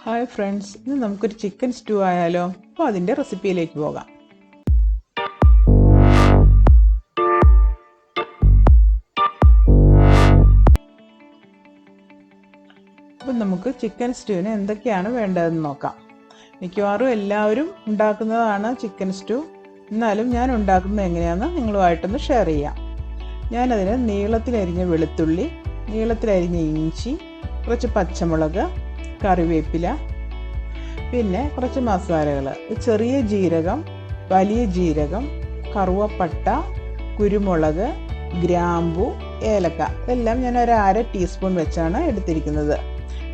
Hi friends, ഇന്ന് നമുക്കൊരു chicken stew ആയാലോ? അപ്പോൾ അതിൻ്റെ റെസിപ്പിയിലേക്ക് പോകാം. അപ്പം നമുക്ക് ചിക്കൻ സ്റ്റൂവിന് എന്തൊക്കെയാണ് വേണ്ടതെന്ന് നോക്കാം. മിക്കവാറും എല്ലാവരും ഉണ്ടാക്കുന്നതാണ് ചിക്കൻ സ്റ്റൂ. എന്നാലും ഞാൻ ഉണ്ടാക്കുന്നത് എങ്ങനെയാണെന്ന് നിങ്ങളുമായിട്ടൊന്ന് ഷെയർ ചെയ്യാം. ഞാനതിന് നീളത്തിലരിഞ്ഞ വെളുത്തുള്ളി, നീളത്തിലരിഞ്ഞ ഇഞ്ചി, കുറച്ച് പച്ചമുളക്, കറിവേപ്പില, പിന്നെ കുറച്ച് മസാലകൾ: ചെറിയ ജീരകം, വലിയ ജീരകം, കറുവപ്പട്ട, കുരുമുളക്, ഗ്രാമ്പു, ഏലക്ക. ഇതെല്ലാം ഞാൻ ഒരു 1/2 ടീസ്പൂൺ വെച്ചാണ് എടുത്തിരിക്കുന്നത്.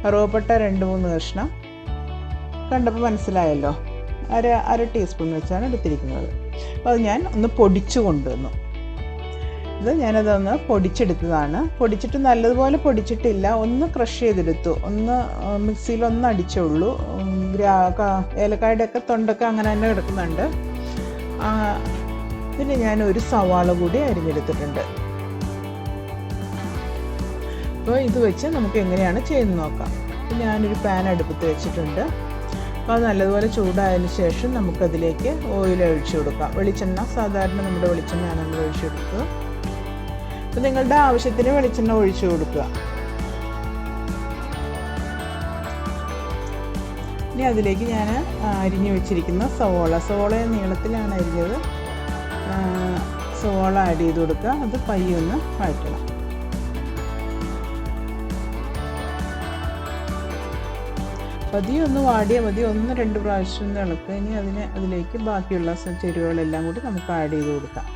കറുവപ്പട്ട 2-3 കഷ്ണം കണ്ടപ്പോൾ മനസ്സിലായല്ലോ. അര ടീസ്പൂൺ വെച്ചാണ് എടുത്തിരിക്കുന്നത്. അപ്പോൾ അത് ഞാൻ ഒന്ന് പൊടിച്ചു കൊണ്ടുവന്നു. ഞാനതൊന്ന് പൊടിച്ചെടുത്തതാണ്. പൊടിച്ചിട്ട് നല്ലതുപോലെ പൊടിച്ചിട്ടില്ല, ഒന്ന് ക്രഷ് ചെയ്തെടുത്തു, ഒന്ന് മിക്സിയിൽ ഒന്ന് അടിച്ചുള്ളൂ. ഏലക്കായുടെ ഒക്കെ തൊണ്ടൊക്കെ അങ്ങനെ തന്നെ കിടക്കുന്നുണ്ട്. പിന്നെ ഞാൻ ഒരു സവാള കൂടി അരിഞ്ഞെടുത്തിട്ടുണ്ട്. അപ്പോൾ ഇത് വെച്ച് നമുക്ക് എങ്ങനെയാണ് ചെയ്യുന്നത് നോക്കാം. ഞാനൊരു പാൻ അടുപ്പത്ത് വെച്ചിട്ടുണ്ട്. അപ്പോൾ അത് നല്ലതുപോലെ ചൂടായതിന് ശേഷം നമുക്കതിലേക്ക് ഓയിൽ ഒഴിച്ചു കൊടുക്കാം. വെളിച്ചെണ്ണ, സാധാരണ നമ്മുടെ വെളിച്ചെണ്ണയാണ് നമ്മൾ ഒഴിച്ചു കൊടുക്കുക. അപ്പോൾ നിങ്ങളുടെ ആവശ്യത്തിന് വെളിച്ചെണ്ണ ഒഴിച്ചു കൊടുക്കുക. ഇനി അതിലേക്ക് ഞാൻ അരിഞ്ഞു വെച്ചിരിക്കുന്ന സവോള നീളത്തിലാണ് അരിഞ്ഞത്. സവോള ആഡ് ചെയ്ത് കൊടുക്കുക. അത് പയ്യൊന്ന് വഴറ്റണം. പതിയൊന്ന് വാടിയാൽ മതി. 1-2 പ്രാവശ്യം ഒന്ന് ഇളക്കുക. ഇനി അതിലേക്ക് ബാക്കിയുള്ള ചേരുവകളെല്ലാം കൂടി നമുക്ക് ആഡ് ചെയ്ത് കൊടുക്കാം.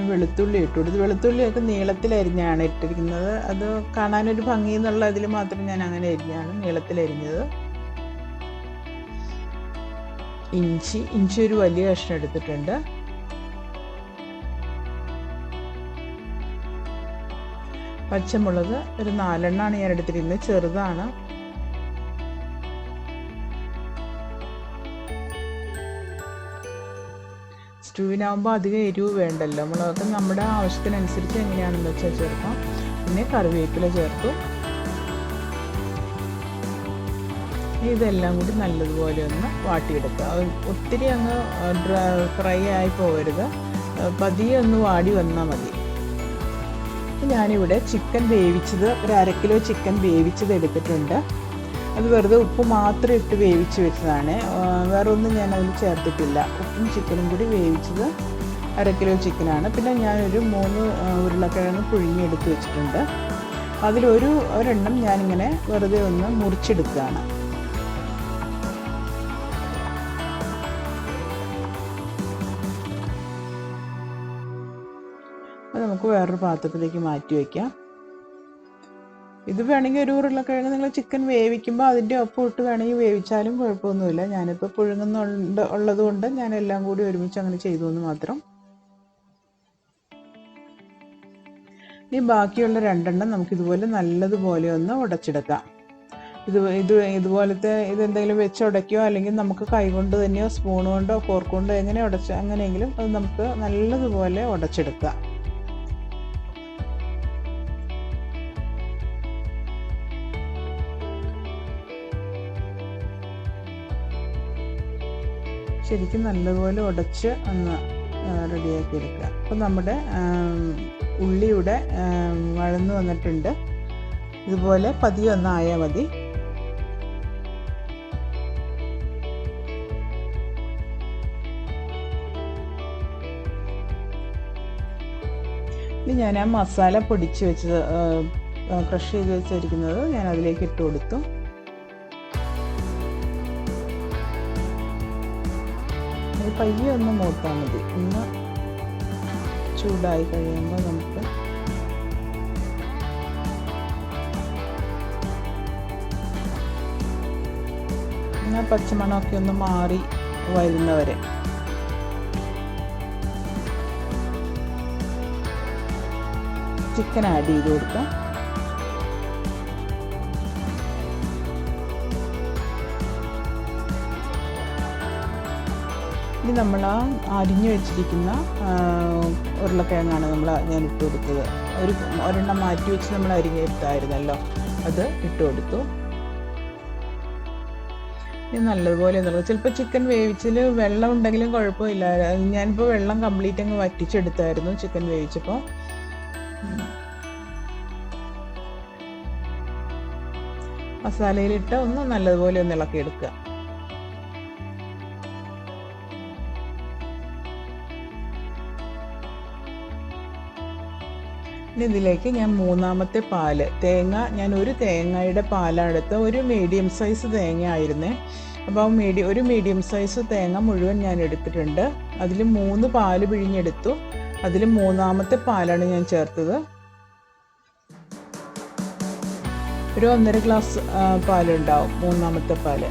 വെളുത്തുള്ളി ഇട്ടു കൊടുത്തു. വെളുത്തുള്ളിയൊക്കെ നീളത്തിലരിഞ്ഞാണ് ഇട്ടിരിക്കുന്നത്. അത് കാണാനൊരു ഭംഗി എന്നുള്ള ഇതിൽ മാത്രം ഞാൻ അങ്ങനെ അരിഞ്ഞാണ് നീളത്തിലരിഞ്ഞത്. ഇഞ്ചി ഒരു വലിയ കഷ്ണം എടുത്തിട്ടുണ്ട്. പച്ചമുളക് ഒരു 4 എണ്ണമാണ് ഞാൻ എടുത്തിരിക്കുന്നത്, ചെറുതാണ്. സ്റ്റൂവിനാകുമ്പോൾ അധികം എരിവ് വേണ്ടല്ലോ. മുളകൊക്കെ നമ്മുടെ ആവശ്യത്തിനനുസരിച്ച് എങ്ങനെയാണെന്ന് വെച്ചാൽ ചേർക്കാം. പിന്നെ കറിവേപ്പില ചേർത്തു. ഇതെല്ലാം കൂടി നല്ലതുപോലെ ഒന്ന് വാട്ടിയെടുക്കുക. ഒത്തിരി അങ്ങ് ഫ്രൈ ആയി പോകരുത്, പതിയെ ഒന്ന് വാടി വന്നാൽ മതി. ഞാനിവിടെ ചിക്കൻ വേവിച്ചത്, ഒരു 1/2 കിലോ ചിക്കൻ വേവിച്ചത് എടുത്തിട്ടുണ്ട്. അത് വെറുതെ ഉപ്പ് മാത്രം ഇട്ട് വേവിച്ച് വെച്ചതാണ്. വേറെ ഒന്നും ഞാൻ അതിൽ ചേർത്തിട്ടില്ല. ഉപ്പും ചിക്കനും കൂടി വേവിച്ചത് 1/2 കിലോ ചിക്കനാണ്. പിന്നെ ഞാനൊരു 3 ഉരുളക്കിഴങ്ങ് പുഴുങ്ങിയെടുത്ത് വെച്ചിട്ടുണ്ട്. ഒരെണ്ണം ഞാനിങ്ങനെ വെറുതെ ഒന്ന് മുറിച്ചെടുക്കുകയാണ്. അത് നമുക്ക് വേറൊരു പാത്രത്തിലേക്ക് മാറ്റി വയ്ക്കാം. ഇത് വേണമെങ്കിൽ ഒരു ഉരുളക്കിഴങ്ങ് നിങ്ങൾ ചിക്കൻ വേവിക്കുമ്പോൾ അതിൻ്റെ ഒപ്പം ഇട്ട് വേണമെങ്കിൽ വേവിച്ചാലും കുഴപ്പമൊന്നുമില്ല. ഞാനിപ്പോൾ ഉള്ളത് കൊണ്ട് ഞാൻ എല്ലാം കൂടി ഒരുമിച്ച് അങ്ങനെ ചെയ്തു എന്ന് മാത്രം. ഇനി ബാക്കിയുള്ള 2 എണ്ണം നമുക്കിതുപോലെ നല്ലതുപോലെ ഒന്ന് ഉടച്ചെടുക്കാം. ഇതെന്തെങ്കിലും വെച്ച് ഉടയ്ക്കുകയോ അല്ലെങ്കിൽ നമുക്ക് കൈകൊണ്ട് തന്നെയോ സ്പൂൺ കൊണ്ടോ ഫോർക്ക് കൊണ്ടോ എങ്ങനെയെങ്കിലും അത് നമുക്ക് നല്ലതുപോലെ ഉടച്ചെടുക്കാം. ശരിക്കും നല്ലപോലെ ഉടച്ച് ഒന്ന് റെഡിയാക്കി എടുക്കുക. അപ്പോൾ നമ്മുടെ ഉള്ളിയുടെ വഴന്ന് വന്നിട്ടുണ്ട്. ഇതുപോലെ പതിയെ ഒന്നായാൽ മതി. ഇനി ഞാൻ ആ മസാല പൊടിച്ച് വെച്ചത്, ക്രഷ് ചെയ്ത് വെച്ചിരിക്കുന്നത് ഞാൻ അതിലേക്ക് ഇട്ട് കൊടുത്തു. പയ്യെ ഒന്ന് മൂത്താൽ മതി. ഒന്ന് ചൂടായി കഴിയുമ്പോൾ നമുക്ക് പച്ചമണമൊക്കെ ഒന്ന് മാറി വരുന്നവരെ ചിക്കൻ ആഡ് ചെയ്ത് കൊടുക്കാം. ഇനി നമ്മൾ ആ അരിഞ്ഞു വെച്ചിരിക്കുന്ന ഉരുളക്കിഴങ്ങാണ് ഞാൻ ഇട്ട് കൊടുത്തത്. ഒരെണ്ണം മാറ്റി വെച്ച് നമ്മൾ അരിഞ്ഞെടുത്തായിരുന്നല്ലോ, അത് ഇട്ട് കൊടുത്തു. ഇനി നല്ലതുപോലെ ചിലപ്പോൾ ചിക്കൻ വേവിച്ചതിൽ വെള്ളം ഉണ്ടെങ്കിലും കുഴപ്പമില്ല. ഞാനിപ്പോൾ വെള്ളം കംപ്ലീറ്റ് അങ്ങ് വറ്റിച്ചെടുത്തായിരുന്നു ചിക്കൻ വേവിച്ചപ്പോൾ. മസാലയിലിട്ട് ഒന്ന് നല്ലതുപോലെ ഒന്ന് ഇളക്കിയെടുക്കുക. ഇനി ഇതിലേക്ക് ഞാൻ മൂന്നാമത്തെ പാല്, ഞാൻ ഒരു തേങ്ങയുടെ പാലെടുത്ത്, ഒരു മീഡിയം സൈസ് തേങ്ങ ആയിരുന്നേ. അപ്പോൾ ഒരു മീഡിയം സൈസ് തേങ്ങ മുഴുവൻ ഞാൻ എടുത്തിട്ടുണ്ട്. അതിൽ 3 പാല് പിഴിഞ്ഞെടുത്തു. അതിൽ മൂന്നാമത്തെ പാലാണ് ഞാൻ ചേർത്തത്. ഒരു 1.5 ഗ്ലാസ് പാലുണ്ടാവും മൂന്നാമത്തെ പാല്.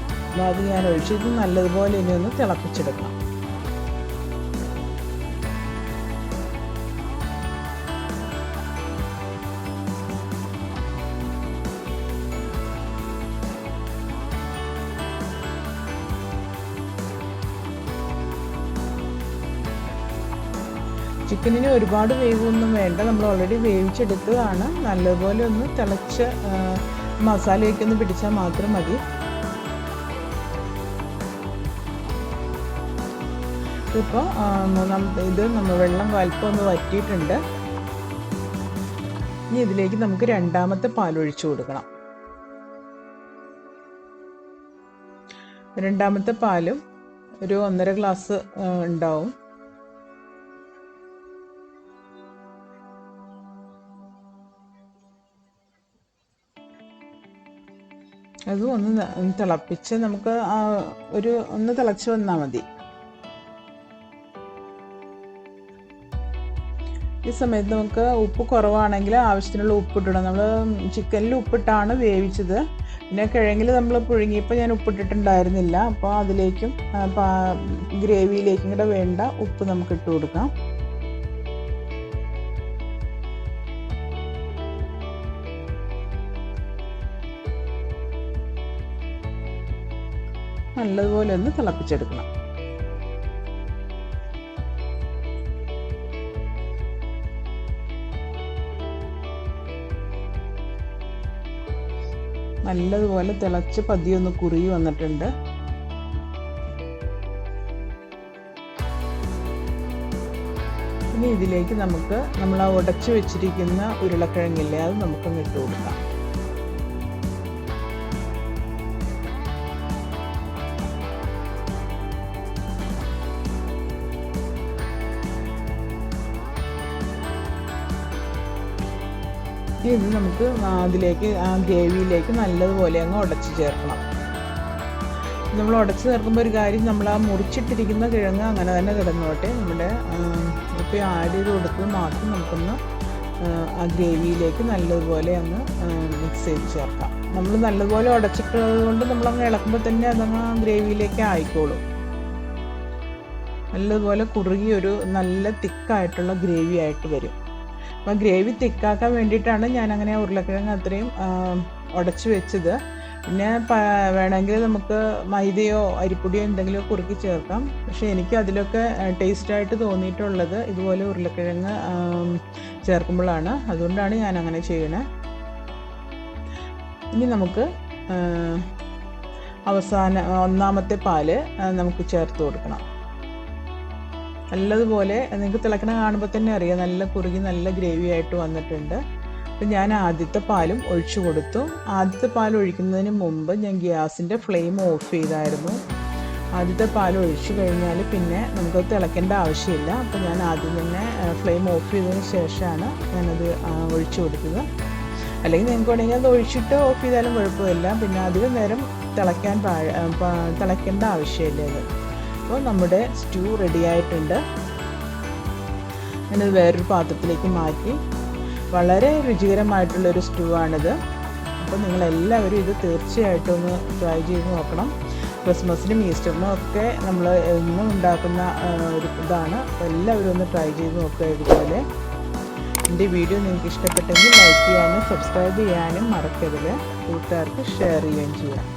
അത് ഞാൻ ഒഴിച്ചിട്ട് നല്ലതുപോലെ ഇനി ഒന്ന് തിളപ്പിച്ചെടുക്കണം. ചിക്കനിന് ഒരുപാട് വേവൊന്നും വേണ്ട, നമ്മൾ ഓൾറെഡി വേവിച്ചെടുത്തതാണ്. നല്ലതുപോലെ ഒന്ന് തിളച്ച് മസാലയൊക്കെ ഒന്ന് പിടിച്ചാൽ മാത്രം മതി. ഇപ്പോൾ നമ്മൾ വെള്ളം അല്പം ഒന്ന് വറ്റിയിട്ടുണ്ട്. ഇനി ഇതിലേക്ക് നമുക്ക് രണ്ടാമത്തെ പാലൊഴിച്ചു കൊടുക്കണം. രണ്ടാമത്തെ പാലും ഒരു 1.5 ഗ്ലാസ് ഉണ്ടാവും. അതും ഒന്ന് തിളപ്പിച്ച് നമുക്ക് ഒന്ന് തിളച്ച് വന്നാൽ മതി. ഈ സമയത്ത് നമുക്ക് ഉപ്പ് കുറവാണെങ്കിൽ ആവശ്യത്തിനുള്ള ഉപ്പിടണം. നമ്മൾ ചിക്കനിൽ ഉപ്പിട്ടാണ് വേവിച്ചത്. പിന്നെ കിഴങ്ങിൽ നമ്മൾ പുഴുങ്ങിയപ്പോൾ ഞാൻ ഉപ്പിട്ടിട്ടുണ്ടായിരുന്നില്ല. അപ്പോൾ അതിലേക്കും ഗ്രേവിയിലേക്കും കൂടെ വേണ്ട ഉപ്പ് നമുക്ക് ഇട്ട് കൊടുക്കാം. നല്ലതുപോലെ ഒന്ന് തിളപ്പിച്ചെടുക്കണം. നല്ലതുപോലെ തിളച്ച് പതിയൊന്ന് കുറുകി വന്നിട്ടുണ്ട്. ഇനി ഇതിലേക്ക് നമ്മൾ ഉടച്ചു വെച്ചിരിക്കുന്ന ഉരുളക്കിഴങ്ങില്ലേ, അത് നമുക്കൊന്ന് ഇട്ട് കൊടുക്കാം. ഇത് നമുക്ക് അതിലേക്ക് ഗ്രേവിയിലേക്ക് നല്ലതുപോലെ അങ്ങ് ഉടച്ച് ചേർക്കണം. നമ്മൾ ഉടച്ച് ചേർക്കുമ്പോൾ ഒരു കാര്യം, നമ്മൾ മുറിച്ചിട്ടിരിക്കുന്ന കിഴങ്ങ് അങ്ങനെ തന്നെ കിടന്നോട്ടെ. നമ്മുടെ ഇപ്പോൾ ആഡ് ചെയ്ത് കൊടുത്തത് മാത്രം നമുക്കൊന്ന് ഗ്രേവിയിലേക്ക് നല്ലതുപോലെ അങ്ങ് മിക്സ് ചെയ്ത് ചേർക്കാം. നമ്മൾ നല്ലതുപോലെ ഉടച്ചിട്ടത് കൊണ്ട് നമ്മളങ്ങ് ഇളക്കുമ്പോൾ തന്നെ അതങ്ങ് ഗ്രേവിയിലേക്ക് ആയിക്കോളും. നല്ലതുപോലെ കുറുകി ഒരു നല്ല തിക്കായിട്ടുള്ള ഗ്രേവി ആയിട്ട് വരും. അപ്പോൾ ഗ്രേവി തിക്കാക്കാൻ വേണ്ടിയിട്ടാണ് ഞാനങ്ങനെ ഉരുളക്കിഴങ്ങ് അത്രയും ഉടച്ച് വെച്ചത്. പിന്നെ വേണമെങ്കിൽ നമുക്ക് മൈദയോ അരിപ്പൊടിയോ എന്തെങ്കിലും കുറുക്കി ചേർക്കാം. പക്ഷേ എനിക്ക് അതിലൊക്കെ ടേസ്റ്റായിട്ട് തോന്നിയിട്ടുള്ളത് ഇതുപോലെ ഉരുളക്കിഴങ്ങ് ചേർക്കുമ്പോഴാണ്. അതുകൊണ്ടാണ് ഞാൻ അങ്ങനെ ചെയ്യണേ. ഇനി നമുക്ക് ഒന്നാമത്തെ പാല് നമുക്ക് ചേർത്ത് കൊടുക്കണം. നല്ലതുപോലെ നിങ്ങൾക്ക് തിളക്കണ കാണുമ്പോൾ തന്നെ അറിയാം, നല്ല കുറുകി നല്ല ഗ്രേവി ആയിട്ട് വന്നിട്ടുണ്ട്. അപ്പം ഞാൻ ആദ്യത്തെ പാലും ഒഴിച്ചു കൊടുത്തു. ആദ്യത്തെ പാൽ ഒഴിക്കുന്നതിന് മുമ്പ് ഞാൻ ഗ്യാസിൻ്റെ ഫ്ലെയിം ഓഫ് ചെയ്തായിരുന്നു. ആദ്യത്തെ പാൽ ഒഴിച്ചു കഴിഞ്ഞാൽ പിന്നെ നമുക്കത് തിളയ്ക്കേണ്ട ആവശ്യമില്ല. അപ്പോൾ ഞാൻ ആദ്യം തന്നെ ഫ്ലെയിം ഓഫ് ചെയ്തതിന് ശേഷമാണ് ഞാനത് ഒഴിച്ചു കൊടുത്തത്. അല്ലെങ്കിൽ നിങ്ങൾക്ക് വേണമെങ്കിൽ അത് ഒഴിച്ചിട്ട് ഓഫ് ചെയ്താലും കുഴപ്പമില്ല. പിന്നെ അധികം നേരം തിളയ്ക്കേണ്ട ആവശ്യമില്ല ഇത്. അപ്പോൾ നമ്മുടെ സ്റ്റൂ റെഡിയായിട്ടുണ്ട്. ഞാനത് വേറൊരു പാത്രത്തിലേക്ക് മാറ്റി. വളരെ രുചികരമായിട്ടുള്ളൊരു സ്റ്റൂ ആണിത്. അപ്പോൾ നിങ്ങളെല്ലാവരും ഇത് തീർച്ചയായിട്ടും ഒന്ന് ട്രൈ ചെയ്ത് നോക്കണം. ക്രിസ്മസിനും ഈസ്റ്ററിനും ഒക്കെ നമ്മൾ എന്നും ഉണ്ടാക്കുന്ന ഒരു ഇതാണ്. അപ്പോൾ എല്ലാവരും ഒന്ന് ട്രൈ ചെയ്ത് നോക്കുക ഇതുപോലെ. എൻ്റെ വീഡിയോ നിങ്ങൾക്ക് ഇഷ്ടപ്പെട്ടെങ്കിൽ ലൈക്ക് ചെയ്യാനും സബ്സ്ക്രൈബ് ചെയ്യാനും മറക്കരുത്. കൂട്ടുകാർക്ക് ഷെയർ ചെയ്യുകയും ചെയ്യാം.